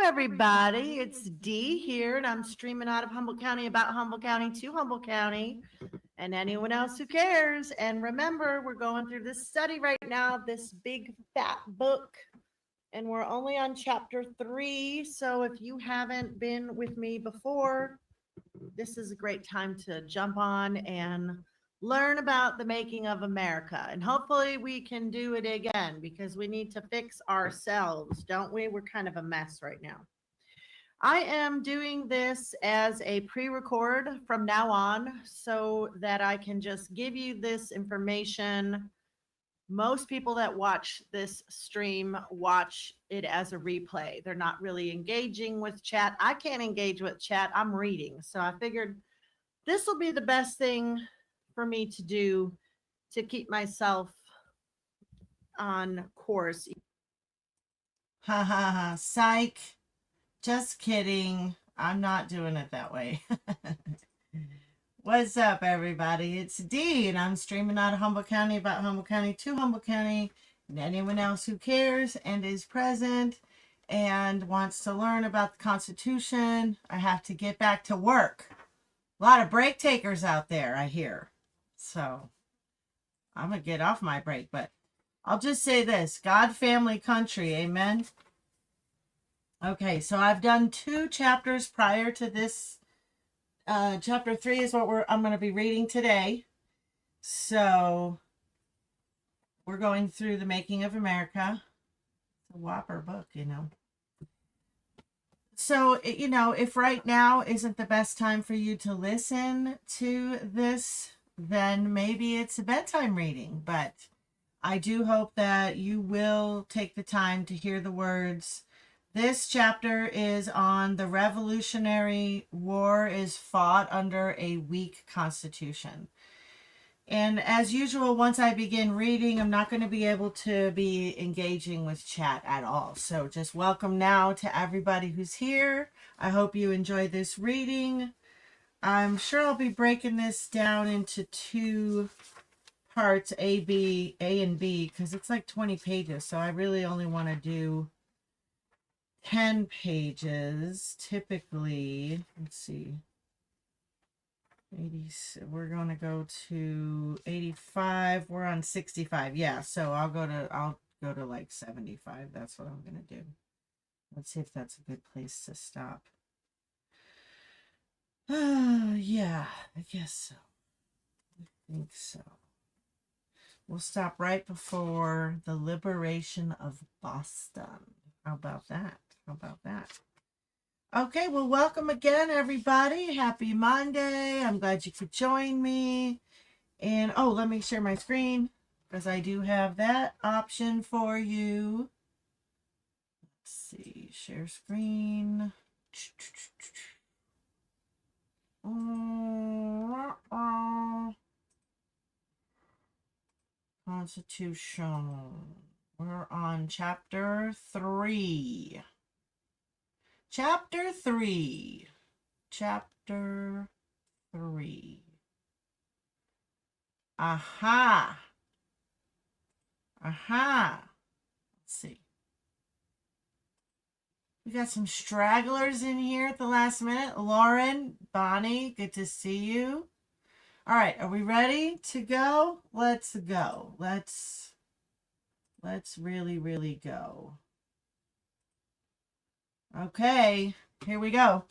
everybody. It's Dee here, and I'm streaming out of Humboldt County about Humboldt County to Humboldt County and anyone else who cares. And remember, we're going through this study right now, this big fat book, and we're only on chapter 3. So if you haven't been with me before, this is a great time to jump on and learn about the making of America. And hopefully we can do it again because we need to fix ourselves, don't we? We're kind of a mess right now. I am doing this as a pre record from now on so that I can just give you this information. Most people that watch this stream watch it as a replay. They're not really engaging with chat. I can't engage with chat. I'm reading. So I figured this will be the best thing for me to do to keep myself on course. Ha ha ha. Psych. Just kidding. I'm not doing it that way. What's up, everybody? It's Dee, and I'm streaming out of Humboldt County about Humboldt County to Humboldt County and anyone else who cares and is present and wants to learn about the Constitution. I have to get back to work. A lot of break takers out there, I hear. So I'm going to get off my break, but I'll just say this: God, family, country. Amen. Okay, so I've done 2 chapters prior to this. Chapter 3 is what I'm going to be reading today. So we're going through the making of America. It's a whopper book, you know. So, if right now isn't the best time for you to listen to this, then maybe it's a bedtime reading. But I do hope that you will take the time to hear the words. This chapter is on the Revolutionary War is fought under a weak constitution. And as usual, once I begin reading, I'm not going to be able to be engaging with chat at all. So just welcome now to everybody who's here. I hope you enjoy this reading. I'm sure I'll be breaking this down into 2 parts, A and B, because it's like 20 pages. So I really only want to do 10 pages typically. Let's see, 80, we're going to go to 85. We're on 65. Yeah, so I'll go to like 75. That's what I'm going to do. Let's see if that's a good place to stop. Yeah, I guess so. I think so. We'll stop right before the liberation of Boston. How about that? Okay, well, welcome again, everybody. Happy Monday. I'm glad you could join me. And, let me share my screen because I do have that option for you. Let's see, share screen. Constitution. We're on chapter 3. Chapter 3. Aha. Let's see. We got some stragglers in here at the last minute. Lauren, Bonnie, good to see you. All right, are we ready to go? Let's go. Let's really, really go. Okay, here we go.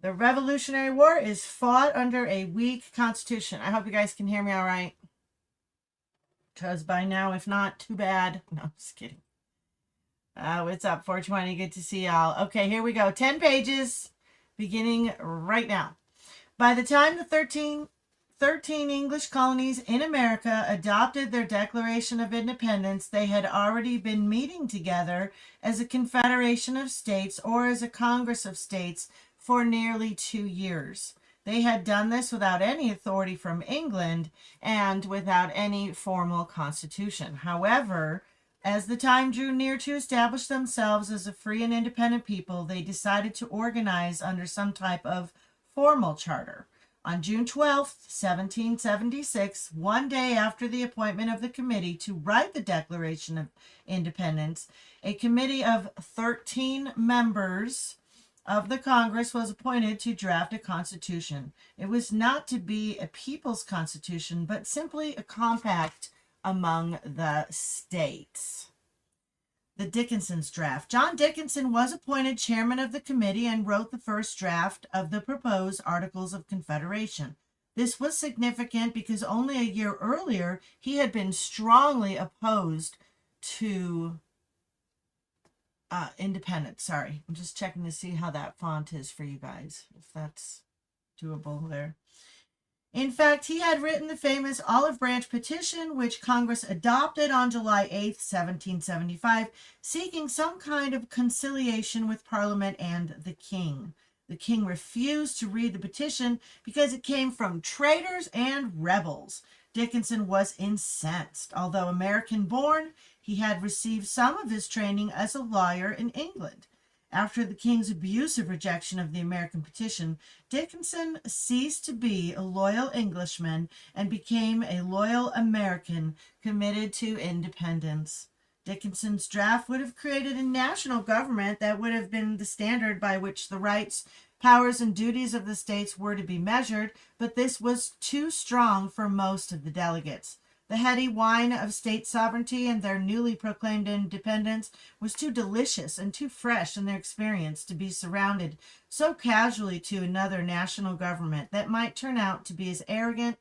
The Revolutionary War is fought under a weak constitution. I hope you guys can hear me all right. Because by now, if not, too bad. No, I'm just kidding. What's up, 420? Good to see y'all. Okay, here we go. 10 pages, beginning right now. By the time the 13 English colonies in America adopted their Declaration of Independence, they had already been meeting together as a confederation of states or as a Congress of states for nearly 2 years. They had done this without any authority from England and without any formal constitution. However, as the time drew near to establish themselves as a free and independent people, they decided to organize under some type of formal charter. On June 12th, 1776, one day after the appointment of the committee to write the Declaration of Independence, a committee of 13 members of the Congress was appointed to draft a constitution. It was not to be a people's constitution, but simply a compact among the states. The Dickinson's draft. John Dickinson was appointed chairman of the committee and wrote the first draft of the proposed Articles of Confederation. This was significant because only a year earlier he had been strongly opposed to independence. Sorry, I'm just checking to see how that font is for you guys, if that's doable there. In fact, he had written the famous Olive Branch Petition, which Congress adopted on July 8th, 1775, seeking some kind of conciliation with Parliament and the king. The king refused to read the petition because it came from traitors and rebels. Dickinson was incensed. Although American-born, he had received some of his training as a lawyer in England. After the king's abusive rejection of the American petition, Dickinson ceased to be a loyal Englishman and became a loyal American committed to independence. Dickinson's draft would have created a national government that would have been the standard by which the rights, powers, and duties of the states were to be measured, but this was too strong for most of the delegates. The heady wine of state sovereignty and their newly proclaimed independence was too delicious and too fresh in their experience to be surrounded so casually to another national government that might turn out to be as arrogant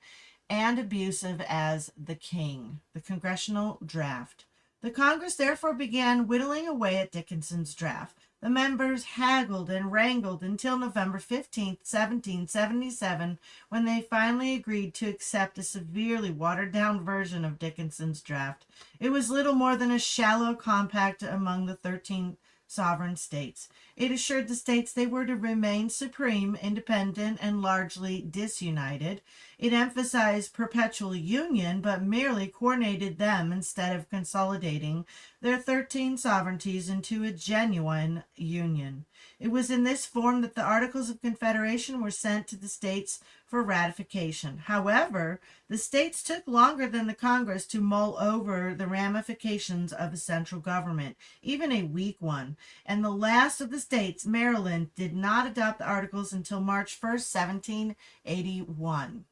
and abusive as the king. The congressional draft. The Congress therefore began whittling away at Dickinson's draft. The members haggled and wrangled until November 15th, 1777, when they finally agreed to accept a severely watered-down version of Dickinson's draft. It was little more than a shallow compact among the 13 sovereign states. It assured the states they were to remain supreme, independent, and largely disunited. It emphasized perpetual union, but merely coordinated them instead of consolidating their 13 sovereignties into a genuine union. It was in this form that the Articles of Confederation were sent to the states for ratification. However, the states took longer than the Congress to mull over the ramifications of a central government, even a weak one, and the last of the states, Maryland, did not adopt the Articles until March 1st, 1781.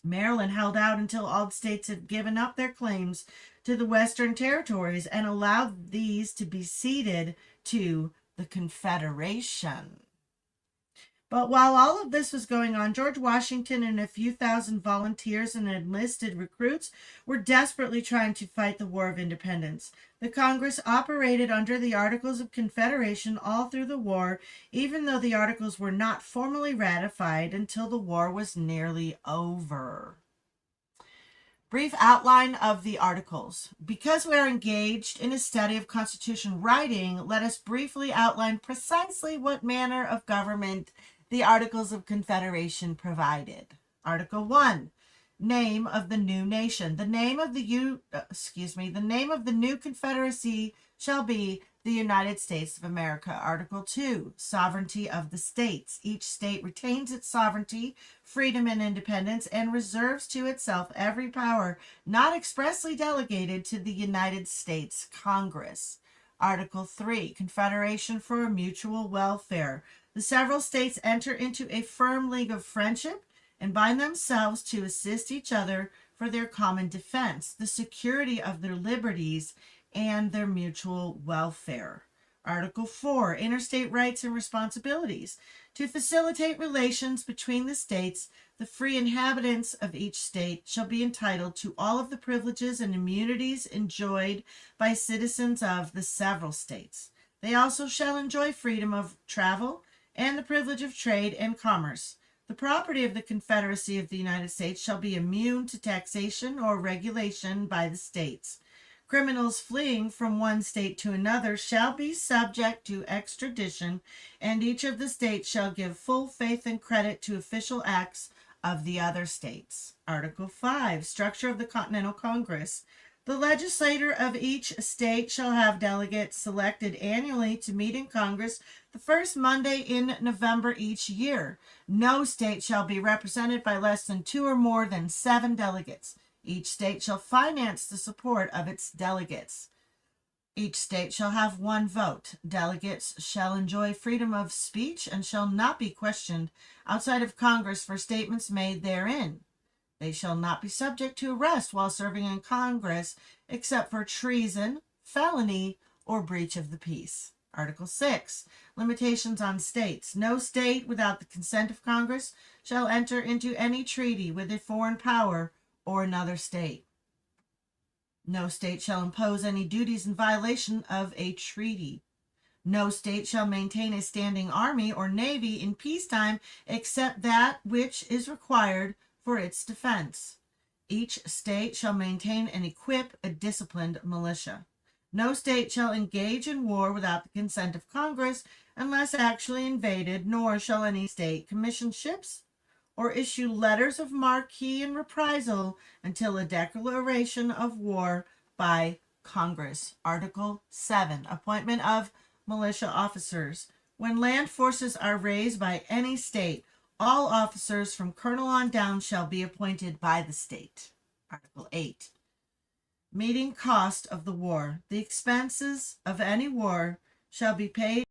Maryland held out until all the states had given up their claims to the Western territories and allowed these to be ceded to the Confederation. But while all of this was going on, George Washington and a few thousand volunteers and enlisted recruits were desperately trying to fight the War of Independence. The Congress operated under the Articles of Confederation all through the war, even though the Articles were not formally ratified until the war was nearly over. Brief outline of the Articles. Because we are engaged in a study of Constitution writing, let us briefly outline precisely what manner of government the Articles of Confederation provided. Article 1, name of the new nation. The name of the new confederacy shall be the United States of America. Article 2, sovereignty of the states. Each state retains its sovereignty, freedom, and independence, and reserves to itself every power not expressly delegated to the United States Congress. Article 3, confederation for mutual welfare. The several states enter into a firm league of friendship and bind themselves to assist each other for their common defense, the security of their liberties, and their mutual welfare. Article 4, interstate rights and responsibilities. To facilitate relations between the states, the free inhabitants of each state shall be entitled to all of the privileges and immunities enjoyed by citizens of the several states. They also shall enjoy freedom of travel and the privilege of trade and commerce. The property of the Confederacy of the United States shall be immune to taxation or regulation by the states. Criminals fleeing from one state to another shall be subject to extradition, and each of the states shall give full faith and credit to official acts of the other states. Article 5, structure of the Continental Congress. The legislator of each state shall have delegates selected annually to meet in Congress the first Monday in November each year. No state shall be represented by less than 2 or more than 7 delegates. Each state shall finance the support of its delegates. Each state shall have 1 vote. Delegates shall enjoy freedom of speech and shall not be questioned outside of Congress for statements made therein. They shall not be subject to arrest while serving in Congress except for treason, felony, or breach of the peace. Article 6. Limitations on states. No state without the consent of Congress shall enter into any treaty with a foreign power or another state. No state shall impose any duties in violation of a treaty. No state shall maintain a standing army or navy in peacetime except that which is required for its defense. Each state shall maintain and equip a disciplined militia. No state shall engage in war without the consent of Congress unless actually invaded, nor shall any state commission ships or issue letters of marque and reprisal until a declaration of war by Congress. Article 7. Appointment of militia officers. When land forces are raised by any state, all officers from colonel on down shall be appointed by the state. Article 8. Meeting cost of the war. The expenses of any war shall be paid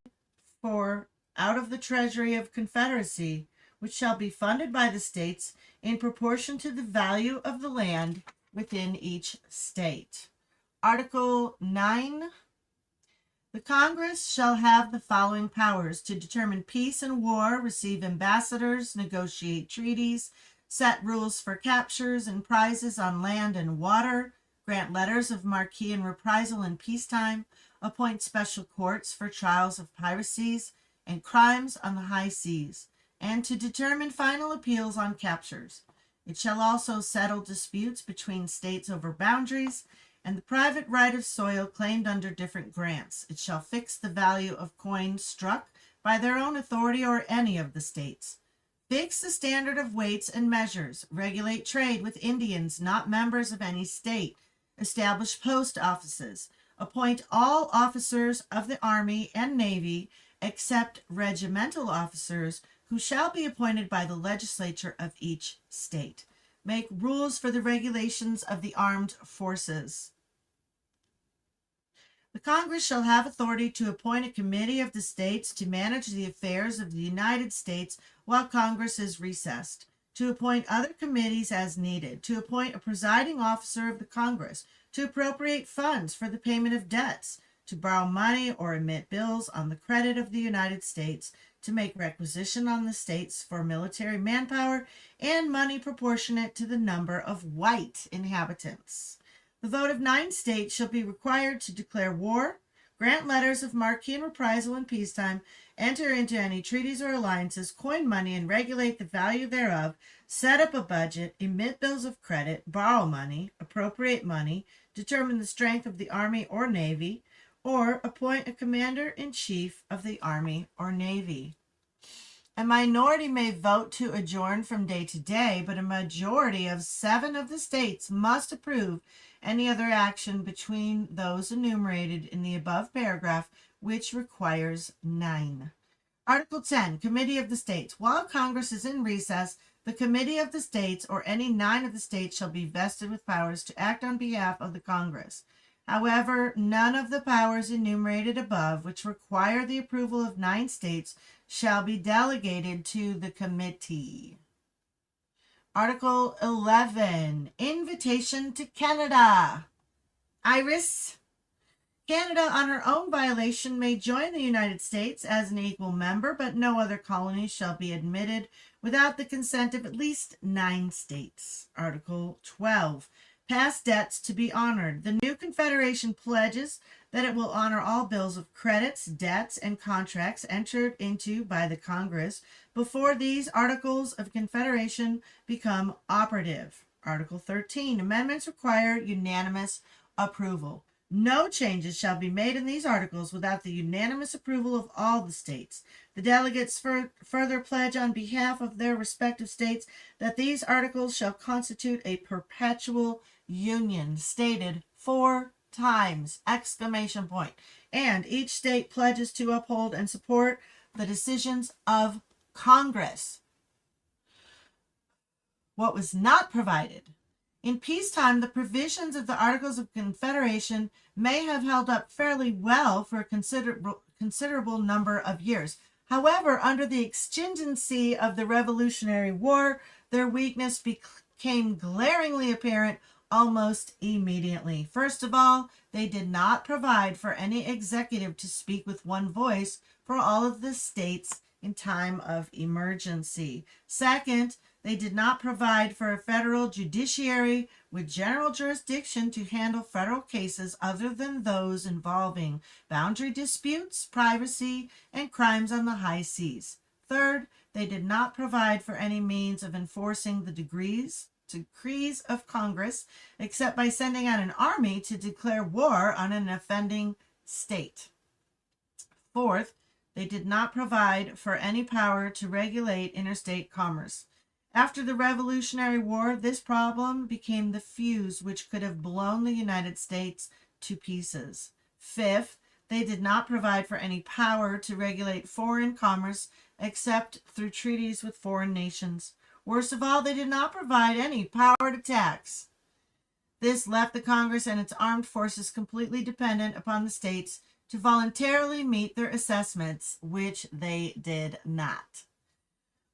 for out of the treasury of Confederacy, which shall be funded by the states in proportion to the value of the land within each state. Article 9. The Congress shall have the following powers: to determine peace and war, receive ambassadors, negotiate treaties, set rules for captures and prizes on land and water, grant letters of marque and reprisal in peacetime, appoint special courts for trials of piracies and crimes on the high seas, and to determine final appeals on captures. It shall also settle disputes between states over boundaries and the private right of soil claimed under different grants. It shall fix the value of coin struck by their own authority or any of the states. Fix the standard of weights and measures. Regulate trade with Indians not members of any state. Establish post offices. Appoint all officers of the Army and Navy except regimental officers who shall be appointed by the legislature of each state. Make rules for the regulations of the armed forces. The Congress shall have authority to appoint a committee of the states to manage the affairs of the United States while Congress is recessed, to appoint other committees as needed, to appoint a presiding officer of the Congress, to appropriate funds for the payment of debts, to borrow money or emit bills on the credit of the United States, to make requisition on the states for military manpower and money proportionate to the number of white inhabitants. The vote of 9 states shall be required to declare war, grant letters of marque and reprisal in peacetime, enter into any treaties or alliances, coin money and regulate the value thereof, set up a budget, emit bills of credit, borrow money, appropriate money, determine the strength of the Army or Navy, or appoint a commander-in-chief of the Army or Navy. A minority may vote to adjourn from day to day, but a majority of 7 of the states must approve any other action between those enumerated in the above paragraph, which requires 9. Article 10, Committee of the States. While Congress is in recess, the Committee of the States or any 9 of the states shall be vested with powers to act on behalf of the Congress. However, none of the powers enumerated above, which require the approval of 9 states, shall be delegated to the committee. Article 11, Invitation to Canada. Iris. Canada, on her own violation, may join the United States as an equal member, but no other colonies shall be admitted without the consent of at least 9 states. Article 12, Past debts to be honored. The new Confederation pledges that it will honor all bills of credits, debts, and contracts entered into by the Congress before these Articles of Confederation become operative. Article 13. Amendments require unanimous approval. No changes shall be made in these articles without the unanimous approval of all the states. The delegates further pledge on behalf of their respective states that these articles shall constitute a perpetual union, stated 4 times! Exclamation point. And each state pledges to uphold and support the decisions of Congress. What was not provided? In peacetime, the provisions of the Articles of Confederation may have held up fairly well for a considerable number of years. However, under the exigency of the Revolutionary War, their weakness became glaringly apparent almost immediately. First of all, they did not provide for any executive to speak with one voice for all of the states in time of emergency. Second, they did not provide for a federal judiciary with general jurisdiction to handle federal cases other than those involving boundary disputes, privacy, and crimes on the high seas. Third, they did not provide for any means of enforcing the decrees of Congress except by sending out an army to declare war on an offending state. Fourth, they did not provide for any power to regulate interstate commerce. After the Revolutionary War, this problem became the fuse which could have blown the United States to pieces. Fifth, they did not provide for any power to regulate foreign commerce except through treaties with foreign nations. Worst of all, they did not provide any power to tax. This left the Congress and its armed forces completely dependent upon the states to voluntarily meet their assessments, which they did not.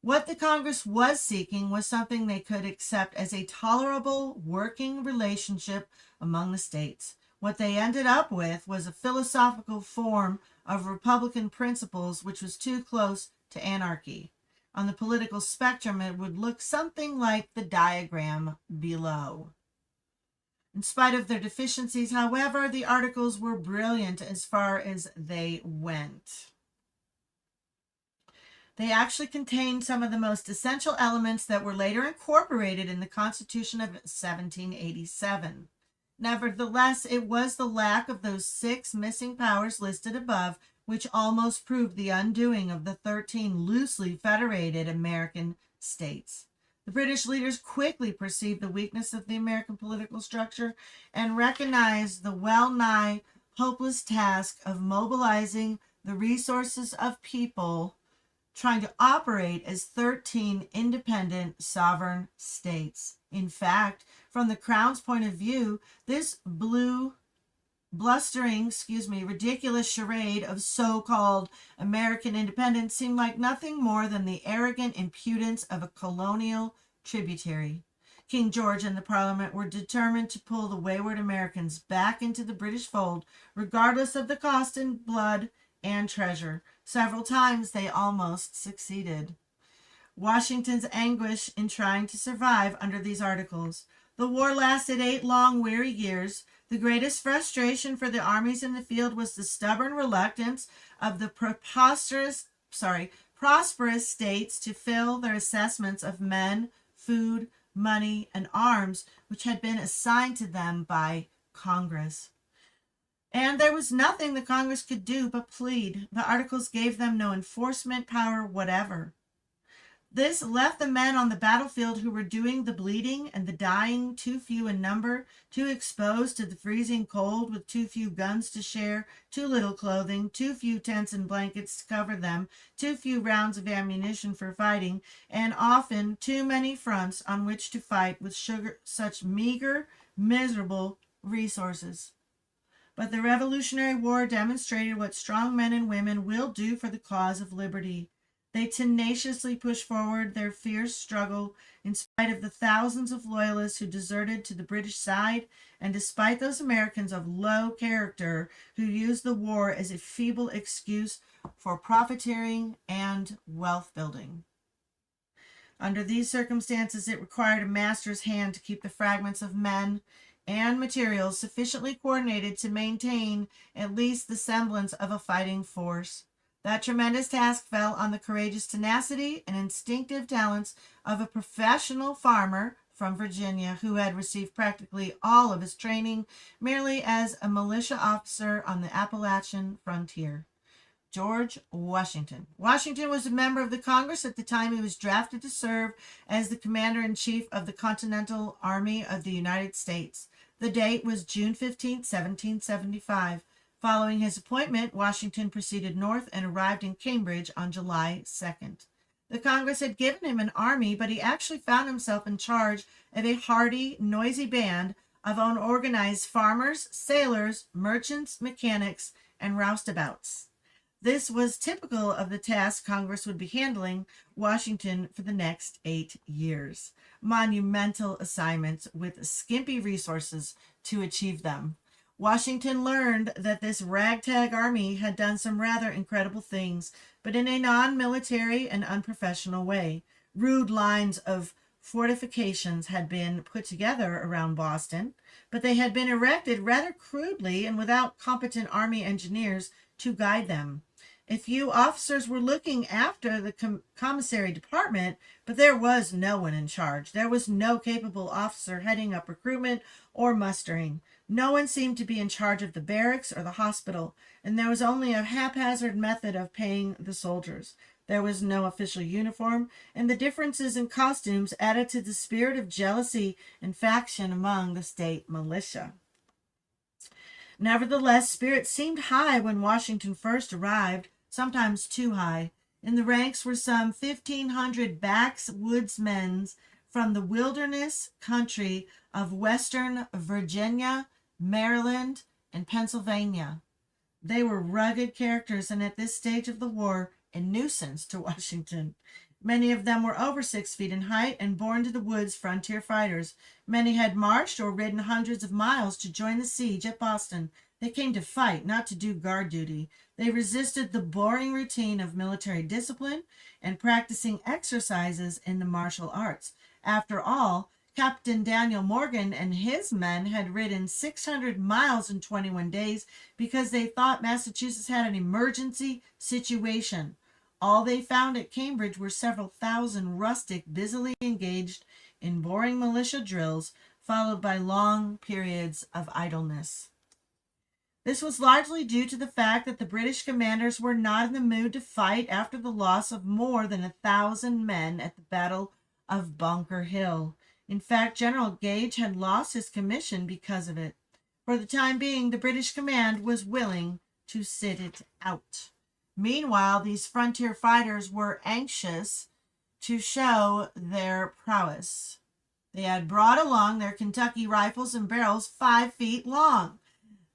What the Congress was seeking was something they could accept as a tolerable working relationship among the states. What they ended up with was a philosophical form of Republican principles which was too close to anarchy. On the political spectrum, it would look something like the diagram below. In spite of their deficiencies, however, the articles were brilliant as far as they went. They actually contained some of the most essential elements that were later incorporated in the Constitution of 1787. Nevertheless, it was the lack of those 6 missing powers listed above which almost proved the undoing of the 13 loosely federated American states. The British leaders quickly perceived the weakness of the American political structure and recognized the well-nigh hopeless task of mobilizing the resources of people trying to operate as 13 independent sovereign states. In fact, from the Crown's point of view, this ridiculous charade of so-called American independence seemed like nothing more than the arrogant impudence of a colonial tributary. King George and the Parliament were determined to pull the wayward Americans back into the British fold, regardless of the cost in blood and treasure. Several times they almost succeeded. Washington's anguish in trying to survive under these articles. The war lasted 8 long, weary years. The greatest frustration for the armies in the field was the stubborn reluctance of the prosperous states to fill their assessments of men, food, money, and arms, which had been assigned to them by Congress. And there was nothing the Congress could do but plead. The articles gave them no enforcement power whatever. This left the men on the battlefield who were doing the bleeding and the dying too few in number, too exposed to the freezing cold with too few guns to share, too little clothing, too few tents and blankets to cover them, too few rounds of ammunition for fighting, and often too many fronts on which to fight with such meager, miserable resources. But the Revolutionary War demonstrated what strong men and women will do for the cause of liberty. They tenaciously pushed forward their fierce struggle in spite of the thousands of loyalists who deserted to the British side, and despite those Americans of low character who used the war as a feeble excuse for profiteering and wealth building. Under these circumstances, it required a master's hand to keep the fragments of men and materials sufficiently coordinated to maintain at least the semblance of a fighting force. That tremendous task fell on the courageous tenacity and instinctive talents of a professional farmer from Virginia who had received practically all of his training merely as a militia officer on the Appalachian frontier. George Washington. Washington was a member of the Congress at the time he was drafted to serve as the commander-in-chief of the Continental Army of the United States. The date was June 15, 1775. Following his appointment, Washington proceeded north and arrived in Cambridge on July 2nd. The Congress had given him an army, but he actually found himself in charge of a hardy, noisy band of unorganized farmers, sailors, merchants, mechanics, and roustabouts. This was typical of the task Congress would be handling Washington for the next 8 years. Monumental assignments with skimpy resources to achieve them. Washington learned that this ragtag army had done some rather incredible things, but in a non-military and unprofessional way. Rude lines of fortifications had been put together around Boston, but they had been erected rather crudely and without competent army engineers to guide them. A few officers were looking after the commissary department, but there was no one in charge. There was no capable officer heading up recruitment or mustering. No one seemed to be in charge of the barracks or the hospital, and there was only a haphazard method of paying the soldiers. There was no official uniform, and the differences in costumes added to the spirit of jealousy and faction among the state militia. Nevertheless, spirits seemed high when Washington first arrived, sometimes too high. In the ranks were some 1,500 backwoodsmen from the wilderness country of western Virginia, Maryland, and Pennsylvania. They were rugged characters, and at this stage of the war, a nuisance to Washington. Many of them were over 6 feet in height and born to the woods frontier fighters. Many had marched or ridden hundreds of miles to join the siege at Boston. They came to fight, not to do guard duty. They resisted the boring routine of military discipline and practicing exercises in the martial arts. After all, Captain Daniel Morgan and his men had ridden 600 miles in 21 days because they thought Massachusetts had an emergency situation. All they found at Cambridge were several thousand rustic busily engaged in boring militia drills, followed by long periods of idleness. This was largely due to the fact that the British commanders were not in the mood to fight after the loss of more than 1,000 men at the Battle of Bunker Hill. In fact, General Gage had lost his commission because of it. For the time being, the British command was willing to sit it out. Meanwhile, these frontier fighters were anxious to show their prowess. They had brought along their Kentucky rifles and barrels 5 feet long.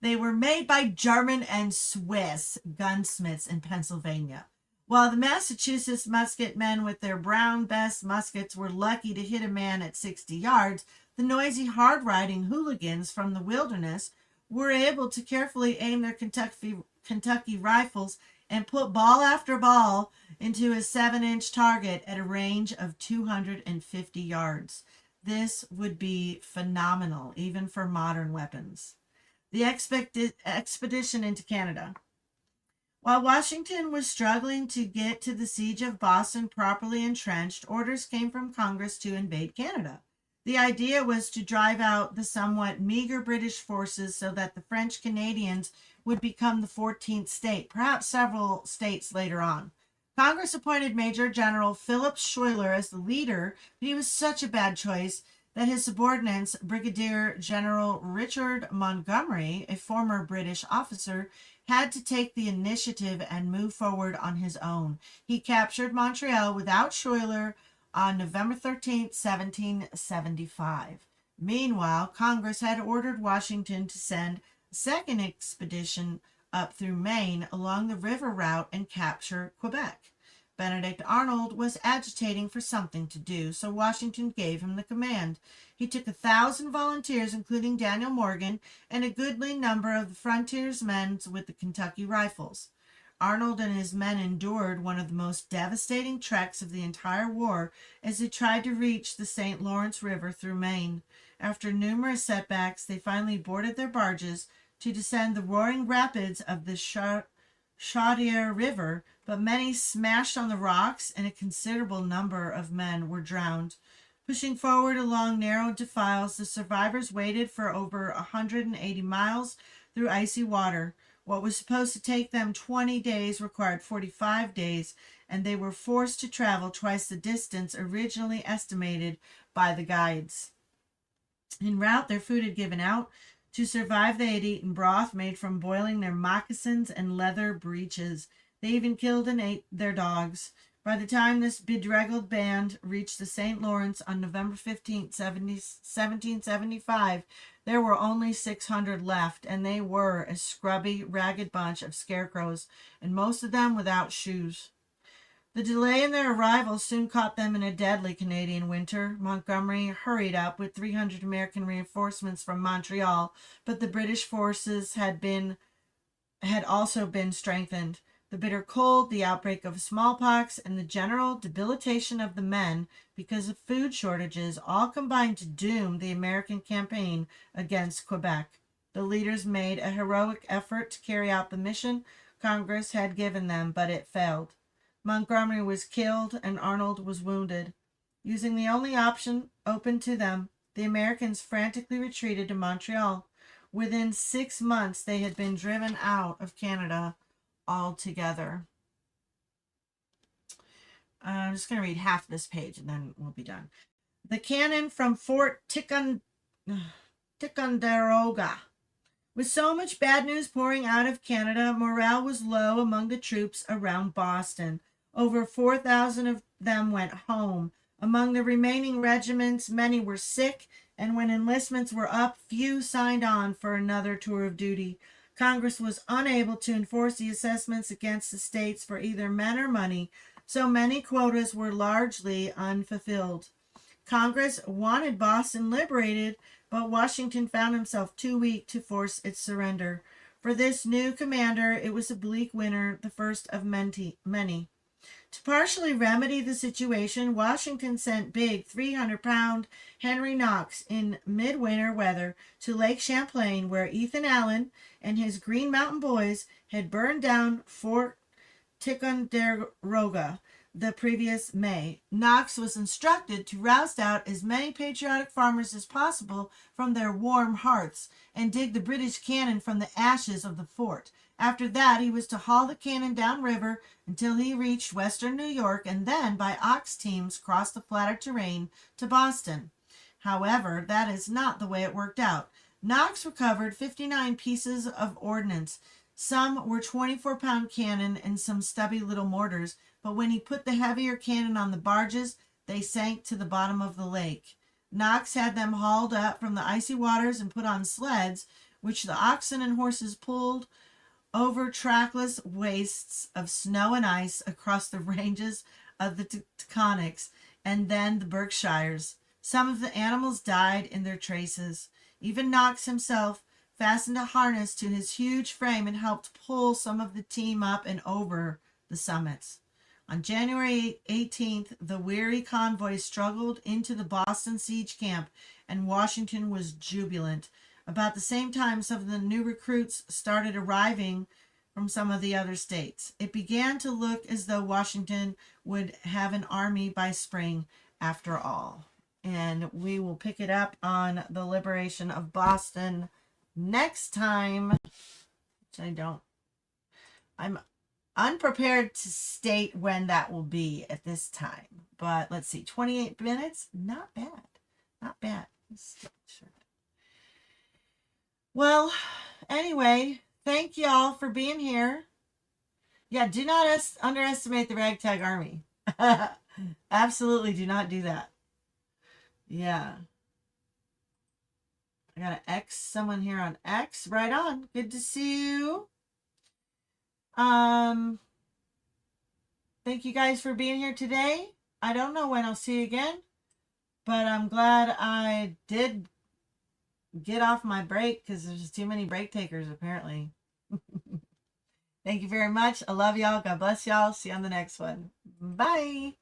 They were made by German and Swiss gunsmiths in Pennsylvania. While the Massachusetts musket men with their Brown Bess muskets were lucky to hit a man at 60 yards, the noisy, hard-riding hooligans from the wilderness were able to carefully aim their Kentucky rifles and put ball after ball into a 7-inch target at a range of 250 yards. This would be phenomenal, even for modern weapons. The expedition into Canada. While Washington was struggling to get to the siege of Boston properly entrenched, orders came from Congress to invade Canada. The idea was to drive out the somewhat meager British forces so that the French Canadians would become the 14th state, perhaps several states later on. Congress appointed Major General Philip Schuyler as the leader, but he was such a bad choice that his subordinates, Brigadier General Richard Montgomery, a former British officer, had to take the initiative and move forward on his own. He captured Montreal without Schuyler on November 13, 1775. Meanwhile, Congress had ordered Washington to send a second expedition up through Maine along the river route and capture Quebec. Benedict Arnold was agitating for something to do, so Washington gave him the command. He took 1,000 volunteers, including Daniel Morgan, and a goodly number of the frontiersmen with the Kentucky rifles. Arnold and his men endured one of the most devastating treks of the entire war as they tried to reach the St. Lawrence River through Maine. After numerous setbacks, they finally boarded their barges to descend the roaring rapids of the Chaudiere River, but many smashed on the rocks and a considerable number of men were drowned. Pushing forward along narrow defiles, the survivors waded for over 180 miles through icy water. What was supposed to take them 20 days required 45 days, and they were forced to travel twice the distance originally estimated by the guides. En route, their food had given out. To survive, they had eaten broth made from boiling their moccasins and leather breeches. They even killed and ate their dogs. By the time this bedraggled band reached the St. Lawrence on November 15th, 1775, there were only 600 left, and they were a scrubby, ragged bunch of scarecrows, and most of them without shoes. The delay in their arrival soon caught them in a deadly Canadian winter. Montgomery hurried up with 300 American reinforcements from Montreal, but the British forces had also been strengthened. The bitter cold, the outbreak of smallpox, and the general debilitation of the men because of food shortages all combined to doom the American campaign against Quebec. The leaders made a heroic effort to carry out the mission Congress had given them, but it failed. Montgomery was killed and Arnold was wounded. Using the only option open to them, the Americans frantically retreated to Montreal. Within 6 months, they had been driven out of Canada altogether. I'm just going to read half this page and then we'll be done. The cannon from Fort Ticonderoga. With so much bad news pouring out of Canada, morale was low among the troops around Boston. Over 4,000 of them went home. Among the remaining regiments, many were sick, and when enlistments were up, few signed on for another tour of duty. Congress was unable to enforce the assessments against the states for either men or money, so many quotas were largely unfulfilled. Congress wanted Boston liberated, but Washington found himself too weak to force its surrender. For this new commander, it was a bleak winter, the first of many. To partially remedy the situation, Washington sent big 300-pound Henry Knox in midwinter weather to Lake Champlain, where Ethan Allen and his Green Mountain Boys had burned down Fort Ticonderoga the previous May. Knox was instructed to roust out as many patriotic farmers as possible from their warm hearths and dig the British cannon from the ashes of the fort. After that, he was to haul the cannon downriver until he reached western New York and then, by ox teams, cross the flatter terrain to Boston. However, that is not the way it worked out. Knox recovered 59 pieces of ordnance. Some were 24-pound cannon and some stubby little mortars, but when he put the heavier cannon on the barges, they sank to the bottom of the lake. Knox had them hauled up from the icy waters and put on sleds, which the oxen and horses pulled over trackless wastes of snow and ice across the ranges of the Taconics and then the Berkshires. Some of the animals died in their traces. Even Knox himself fastened a harness to his huge frame and helped pull some of the team up and over the summits. On January 18th, the weary convoy struggled into the Boston siege camp, and Washington was jubilant. About the same time, some of the new recruits started arriving from some of the other states. It began to look as though Washington would have an army by spring after all. And we will pick it up on the liberation of Boston next time. Which I'm unprepared to state when that will be at this time. But let's see, 28 minutes? Not bad. Not bad. Well, anyway, thank y'all for being here. Yeah, do not underestimate the Ragtag Army. Absolutely do not do that. Yeah. I got to X someone here on X. Right on. Good to see you. Thank you guys for being here today. I don't know when I'll see you again, but I'm glad I did get off my break because there's too many break takers apparently. Thank you very much. I love y'all. God bless y'all. See you on the next one. Bye.